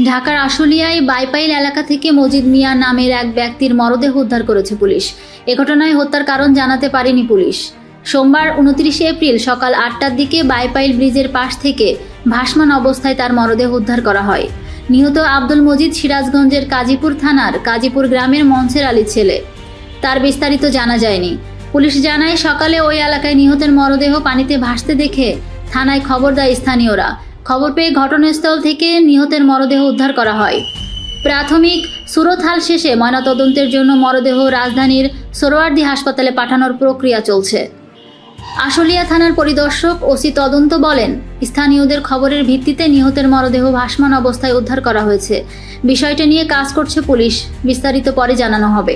ঢাকার আশুলিয়ায় বাইপাইল এলাকা থেকে মজিদ মিয়া নামের এক ব্যক্তির মরদেহ উদ্ধার করেছে পুলিশ। এ ঘটনায় হত্যার কারণ জানাতে পারেনি পুলিশ। সোমবার 29 এপ্রিল সকাল 8টার দিকে বাইপাইল ব্রিজের পাশ থেকে ভাসমান অবস্থায় তার মরদেহ উদ্ধার করা হয়। নিহত আব্দুল মজিদ সিরাজগঞ্জের কাজীপুর থানার কাজীপুর গ্রামের মনসের আলীর ছেলে। তার বিস্তারিত জানা যায়নি। পুলিশ জানায়, সকালে ওই এলাকায় নিহতের মরদেহ পানিতে ভাসতে দেখে থানায় খবর দেয় স্থানীয়রা। খবর পেয়ে ঘটনাস্থল থেকে নিহতের মরদেহ উদ্ধার করা হয়। প্রাথমিক সুরতহাল শেষে ময়নাতদন্তের জন্য মরদেহ রাজধানীর সোহরাওয়ার্দী হাসপাতালে পাঠানোর প্রক্রিয়া চলছে। আশুলিয়া থানার পরিদর্শক ওসি তদন্ত বলেন, স্থানীয়দের খবরের ভিত্তিতে নিহতের মরদেহ ভাসমান অবস্থায় উদ্ধার করা হয়েছে। বিষয়টা নিয়ে কাজ করছে পুলিশ। বিস্তারিত পরে জানানো হবে।